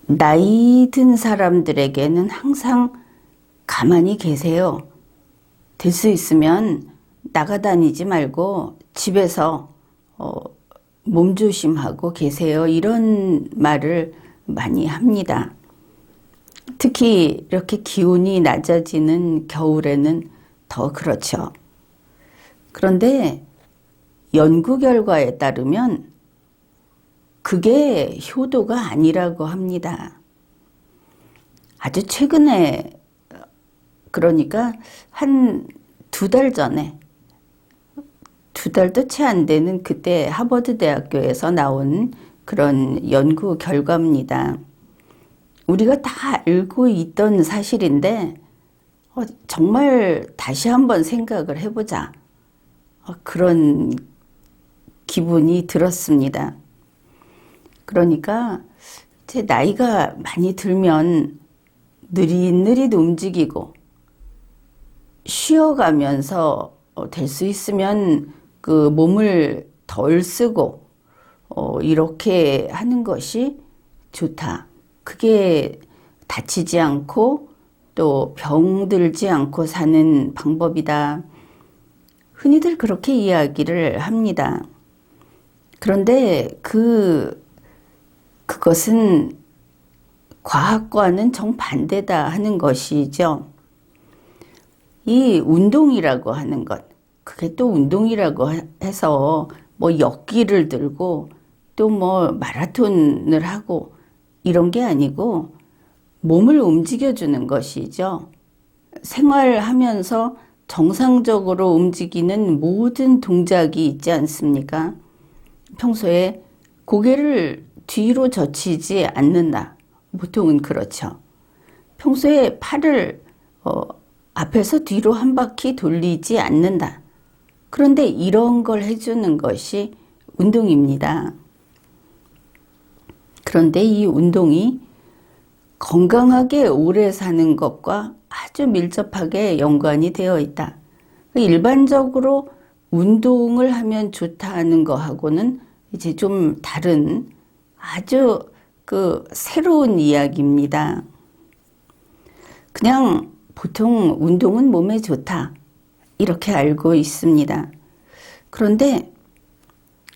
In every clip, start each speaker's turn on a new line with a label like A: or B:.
A: 나이 든 사람들에게는 항상 가만히 계세요. 될 수 있으면 나가다니지 말고 집에서 몸조심하고 계세요. 이런 말을 많이 합니다. 특히 이렇게 기온이 낮아지는 겨울에는 더 그렇죠. 그런데 연구 결과에 따르면 그게 효도가 아니라고 합니다. 아주 최근에, 그러니까 한 2달 전에, 2달도 채 안 되는 그때 하버드 대학교에서 나온 그런 연구 결과입니다. 우리가 다 알고 있던 사실인데 정말 다시 한번 생각을 해보자. 그런 기분이 들었습니다. 그러니까 제 나이가 많이 들면 느릿느릿 움직이고 쉬어가면서 될 수 있으면 그 몸을 덜 쓰고 이렇게 하는 것이 좋다. 그게 다치지 않고 또 병들지 않고 사는 방법이다. 흔히들 그렇게 이야기를 합니다. 그런데 그것은 과학과는 정반대다 하는 것이죠. 이 운동이라고 하는 것, 그게 또 운동이라고 해서 뭐 역기를 들고 또 뭐 마라톤을 하고 이런 게 아니고 몸을 움직여주는 것이죠. 생활하면서 정상적으로 움직이는 모든 동작이 있지 않습니까? 평소에 고개를 뒤로 젖히지 않는다. 보통은 그렇죠. 평소에 팔을 앞에서 뒤로 한 바퀴 돌리지 않는다. 그런데 이런 걸 해주는 것이 운동입니다. 그런데 이 운동이 건강하게 오래 사는 것과 아주 밀접하게 연관이 되어 있다. 일반적으로 운동을 하면 좋다는 거하고는 이제 좀 다른 아주 새로운 이야기입니다. 그냥 보통 운동은 몸에 좋다. 이렇게 알고 있습니다. 그런데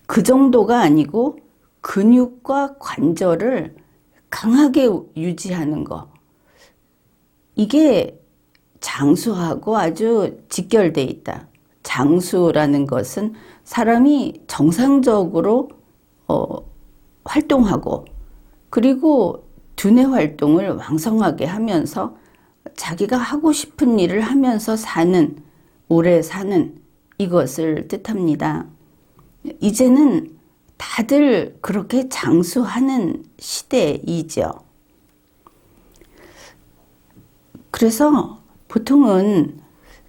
A: 그 정도가 아니고 근육과 관절을 강하게 유지하는 거. 이게 장수하고 아주 직결돼 있다. 장수라는 것은 사람이 정상적으로 활동하고 그리고 두뇌 활동을 왕성하게 하면서 자기가 하고 싶은 일을 하면서 사는, 오래 사는 이것을 뜻합니다. 이제는 다들 그렇게 장수하는 시대이죠. 그래서 보통은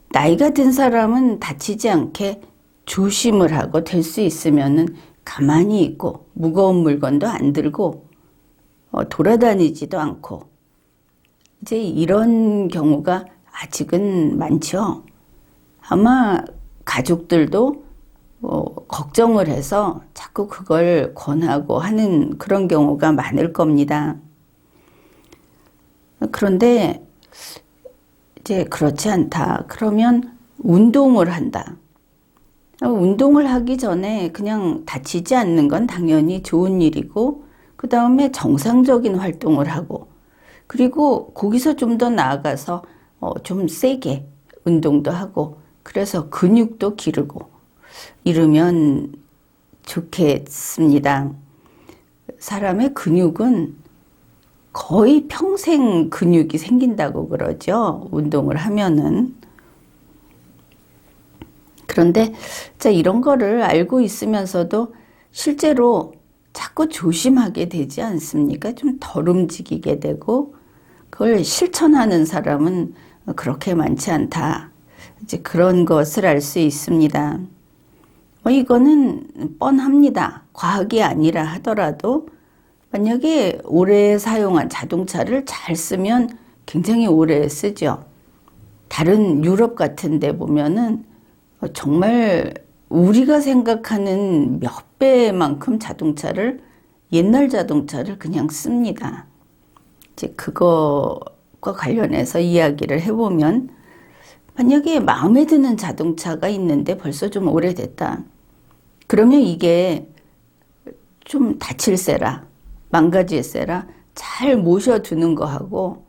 A: 나이가 든 사람은 다치지 않게 조심을 하고 될 수 있으면은 가만히 있고 무거운 물건도 안 들고 돌아다니지도 않고 이제 이런 경우가 아직은 많죠. 아마 가족들도 걱정을 해서 자꾸 그걸 권하고 하는 그런 경우가 많을 겁니다. 그런데 이제 그렇지 않다. 그러면 운동을 한다. 운동을 하기 전에 그냥 다치지 않는 건 당연히 좋은 일이고 그 다음에 정상적인 활동을 하고 그리고 거기서 좀 더 나아가서 좀 세게 운동도 하고 그래서 근육도 기르고 이러면 좋겠습니다. 사람의 근육은 거의 평생 근육이 생긴다고 그러죠. 운동을 하면은. 그런데 이런 거를 알고 있으면서도 실제로 자꾸 조심하게 되지 않습니까? 좀 덜 움직이게 되고 그걸 실천하는 사람은 그렇게 많지 않다. 이제 그런 것을 알 수 있습니다. 이거는 뻔합니다. 과학이 아니라 하더라도 만약에 오래 사용한 자동차를 잘 쓰면 굉장히 오래 쓰죠. 다른 유럽 같은 데 보면은 정말 우리가 생각하는 몇 배만큼 옛날 자동차를 그냥 씁니다. 이제 그거과 관련해서 이야기를 해보면, 만약에 마음에 드는 자동차가 있는데 벌써 좀 오래됐다. 그러면 이게 좀 다칠세라, 망가질세라 잘 모셔두는 거하고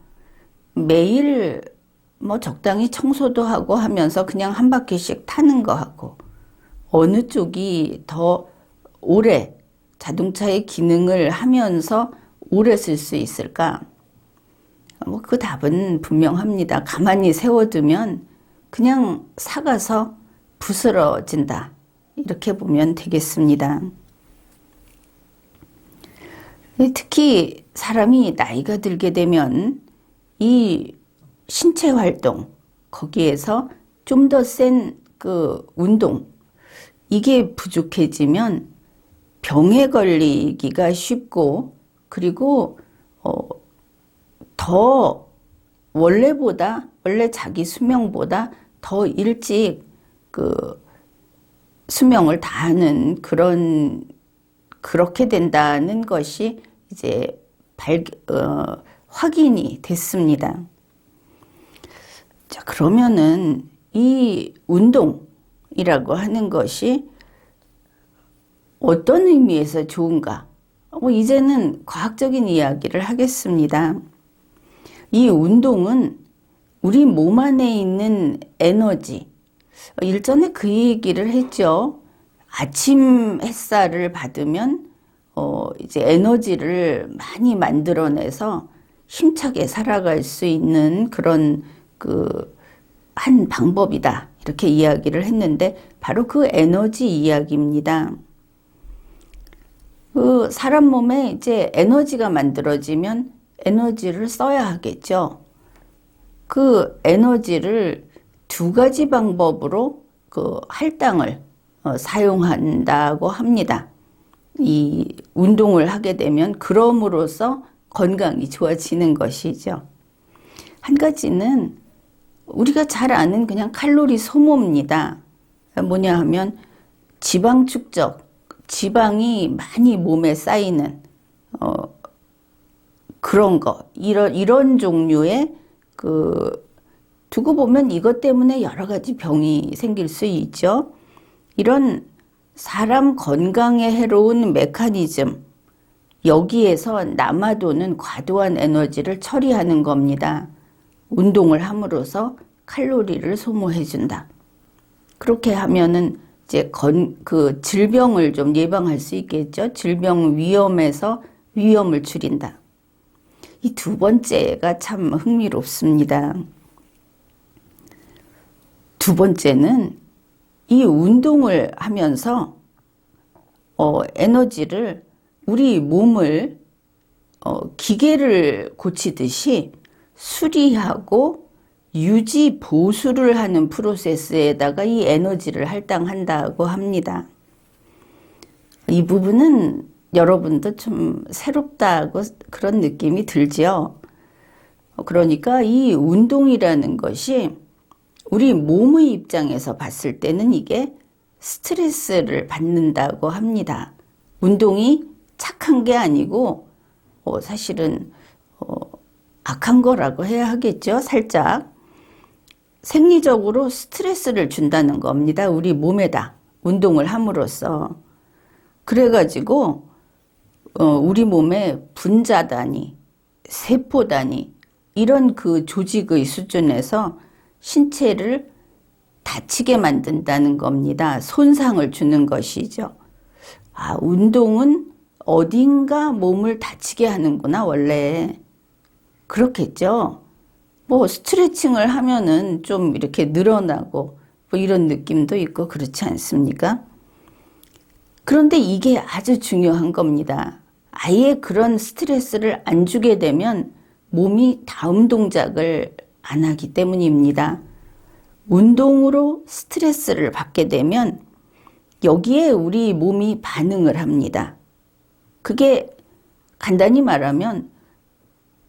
A: 매일 뭐 적당히 청소도 하고 하면서 그냥 한 바퀴씩 타는 거하고 어느 쪽이 더 오래 자동차의 기능을 하면서 오래 쓸 수 있을까? 뭐 그 답은 분명합니다. 가만히 세워두면 그냥 삭아서 부스러진다. 이렇게 보면 되겠습니다. 특히 사람이 나이가 들게 되면 이 신체 활동, 거기에서 좀 더 센 그 운동, 이게 부족해지면 병에 걸리기가 쉽고, 그리고 더 원래 자기 수명보다 더 일찍 그 수명을 다하는 그렇게 된다는 것이 이제 확인이 됐습니다. 자, 그러면은 이 운동이라고 하는 것이 어떤 의미에서 좋은가? 이제는 과학적인 이야기를 하겠습니다. 이 운동은 우리 몸 안에 있는 에너지, 일전에 그 얘기를 했죠. 아침 햇살을 받으면 이제 에너지를 많이 만들어내서 힘차게 살아갈 수 있는 그런 한 방법이다. 이렇게 이야기를 했는데 바로 그 에너지 이야기입니다. 그 사람 몸에 이제 에너지가 만들어지면 에너지를 써야 하겠죠. 그 에너지를 두 가지 방법으로 그 할당을 사용한다고 합니다. 이 운동을 하게 되면 그럼으로써 건강이 좋아지는 것이죠. 한 가지는 우리가 잘 아는 그냥 칼로리 소모입니다. 뭐냐 하면 지방 축적, 지방이 많이 몸에 쌓이는 그런 거, 이런 종류의 두고 보면 이것 때문에 여러 가지 병이 생길 수 있죠. 이런 사람 건강에 해로운 메커니즘, 여기에서 남아도는 과도한 에너지를 처리하는 겁니다. 운동을 함으로써 칼로리를 소모해준다. 그렇게 하면은 이제 그 질병을 좀 예방할 수 있겠죠. 질병 위험에서 위험을 줄인다. 이 두 번째가 참 흥미롭습니다. 두 번째는 이 운동을 하면서 에너지를 우리 몸을 기계를 고치듯이 수리하고 유지 보수를 하는 프로세스에다가 이 에너지를 할당한다고 합니다. 이 부분은 여러분도 좀 새롭다고 그런 느낌이 들지요. 그러니까 이 운동이라는 것이 우리 몸의 입장에서 봤을 때는 이게 스트레스를 받는다고 합니다. 운동이 착한 게 아니고 사실은 악한 거라고 해야 하겠죠. 살짝 생리적으로 스트레스를 준다는 겁니다. 우리 몸에다 운동을 함으로써. 그래가지고 우리 몸의 분자 단위, 세포 단위 이런 그 조직의 수준에서 신체를 다치게 만든다는 겁니다. 손상을 주는 것이죠. 운동은 어딘가 몸을 다치게 하는구나, 원래. 그렇겠죠. 뭐 스트레칭을 하면은 좀 이렇게 늘어나고 뭐 이런 느낌도 있고 그렇지 않습니까? 그런데 이게 아주 중요한 겁니다. 아예 그런 스트레스를 안 주게 되면 몸이 다음 동작을 안 하기 때문입니다. 운동으로 스트레스를 받게 되면 여기에 우리 몸이 반응을 합니다. 그게 간단히 말하면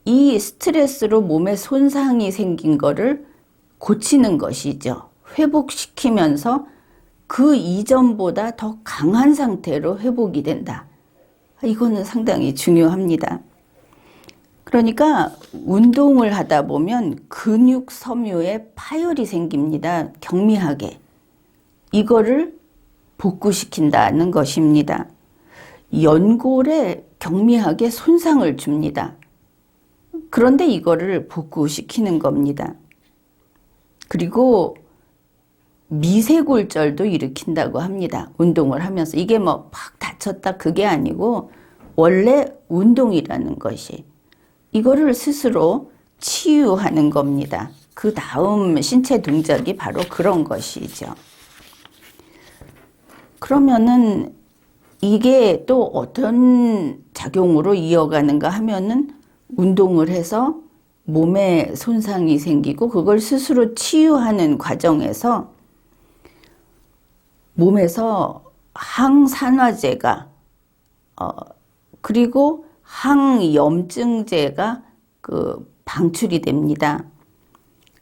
A: 이 스트레스로 몸에 손상이 생긴 거를 고치는 것이죠. 회복시키면서 그 이전보다 더 강한 상태로 회복이 된다. 이거는 상당히 중요합니다. 그러니까 운동을 하다 보면 근육 섬유에 파열이 생깁니다. 경미하게. 이거를 복구시킨다는 것입니다. 연골에 경미하게 손상을 줍니다. 그런데 이거를 복구시키는 겁니다. 그리고 미세골절도 일으킨다고 합니다. 운동을 하면서. 이게 뭐 팍 다쳤다 그게 아니고 원래 운동이라는 것이 이거를 스스로 치유하는 겁니다. 그 다음 신체 동작이 바로 그런 것이죠. 그러면은 이게 또 어떤 작용으로 이어가는가 하면은 운동을 해서 몸에 손상이 생기고 그걸 스스로 치유하는 과정에서 몸에서 항산화제가 그리고 항염증제가 방출이 됩니다.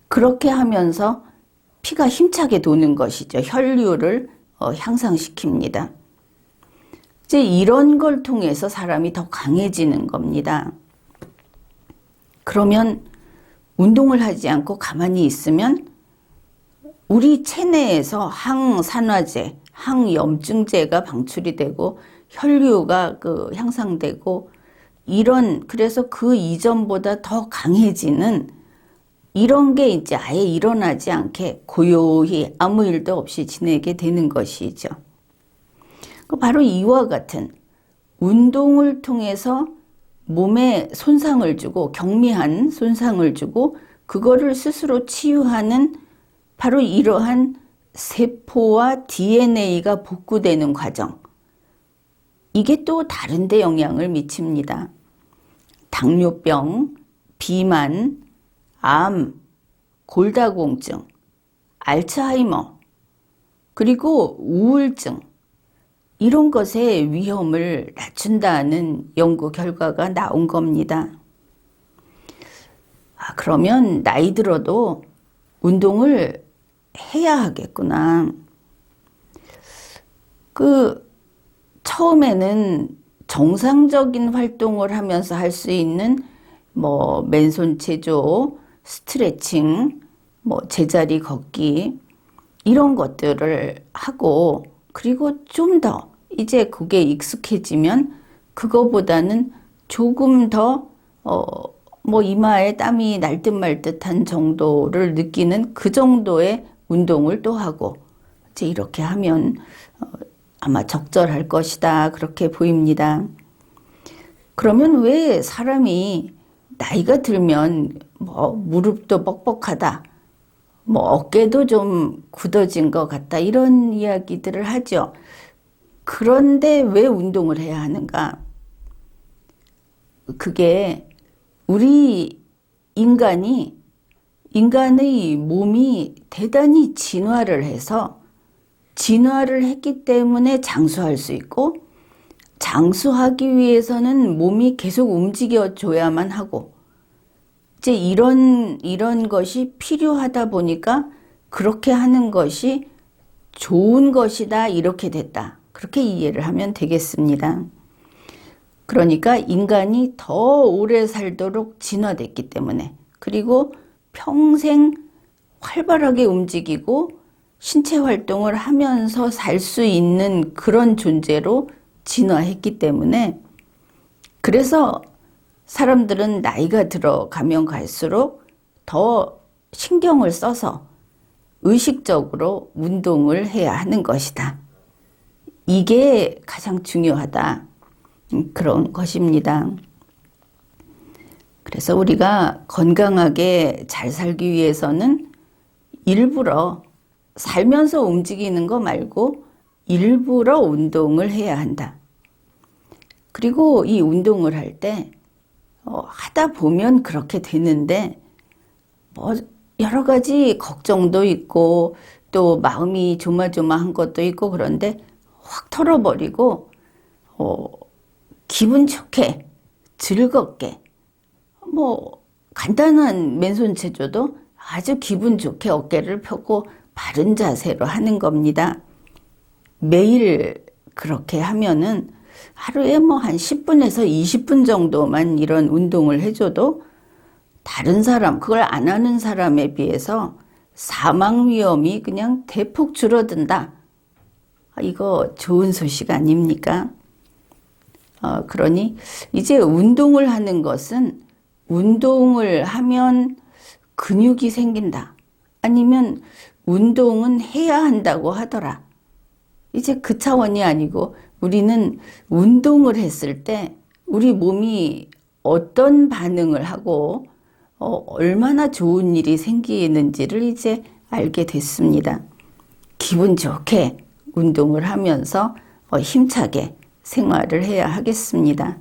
A: 그렇게 하면서 피가 힘차게 도는 것이죠. 혈류를 향상시킵니다. 이제 이런 걸 통해서 사람이 더 강해지는 겁니다. 그러면 운동을 하지 않고 가만히 있으면 우리 체내에서 항산화제, 항염증제가 방출이 되고 혈류가 향상되고 그래서 그 이전보다 더 강해지는 이런 게 이제 아예 일어나지 않게 고요히 아무 일도 없이 지내게 되는 것이죠. 바로 이와 같은 운동을 통해서 몸에 손상을 주고 경미한 손상을 주고 그거를 스스로 치유하는 바로 이러한 세포와 DNA가 복구되는 과정. 이게 또 다른 데 영향을 미칩니다. 당뇨병, 비만, 암, 골다공증, 알츠하이머, 그리고 우울증 이런 것의 위험을 낮춘다는 연구 결과가 나온 겁니다. 그러면 나이 들어도 운동을 해야 하겠구나. 처음에는 정상적인 활동을 하면서 할 수 있는 맨손 체조, 스트레칭, 제자리 걷기 이런 것들을 하고 그리고 좀 더 이제 그게 익숙해지면 그거보다는 조금 더 이마에 땀이 날 듯 말 듯한 정도를 느끼는 그 정도의 운동을 또 하고 이제 이렇게 하면 아마 적절할 것이다 그렇게 보입니다. 그러면 왜 사람이 나이가 들면 무릎도 뻑뻑하다, 어깨도 좀 굳어진 것 같다 이런 이야기들을 하죠. 그런데 왜 운동을 해야 하는가? 그게 우리 인간의 몸이 대단히 진화를 해서 진화를 했기 때문에 장수할 수 있고 장수하기 위해서는 몸이 계속 움직여줘야만 하고 이제 이런 것이 필요하다 보니까 그렇게 하는 것이 좋은 것이다 이렇게 됐다. 그렇게 이해를 하면 되겠습니다. 그러니까 인간이 더 오래 살도록 진화됐기 때문에 그리고 평생 활발하게 움직이고 신체 활동을 하면서 살 수 있는 그런 존재로 진화했기 때문에 그래서 사람들은 나이가 들어가면 갈수록 더 신경을 써서 의식적으로 운동을 해야 하는 것이다. 이게 가장 중요하다. 그런 것입니다. 그래서 우리가 건강하게 잘 살기 위해서는 일부러 살면서 움직이는 거 말고 일부러 운동을 해야 한다. 그리고 이 운동을 할 때 하다 보면 그렇게 되는데 여러 가지 걱정도 있고 또 마음이 조마조마한 것도 있고 그런데 확 털어버리고 기분 좋게 즐겁게 간단한 맨손 체조도 아주 기분 좋게 어깨를 펴고 바른 자세로 하는 겁니다. 매일 그렇게 하면은 하루에 뭐 한 10분에서 20분 정도만 이런 운동을 해줘도 다른 사람, 그걸 안 하는 사람에 비해서 사망 위험이 그냥 대폭 줄어든다. 이거 좋은 소식 아닙니까? 그러니 이제 운동을 하는 것은 운동을 하면 근육이 생긴다. 아니면 운동은 해야 한다고 하더라. 이제 그 차원이 아니고 우리는 운동을 했을 때 우리 몸이 어떤 반응을 하고 얼마나 좋은 일이 생기는지를 이제 알게 됐습니다. 기분 좋게 운동을 하면서 힘차게 생활을 해야 하겠습니다.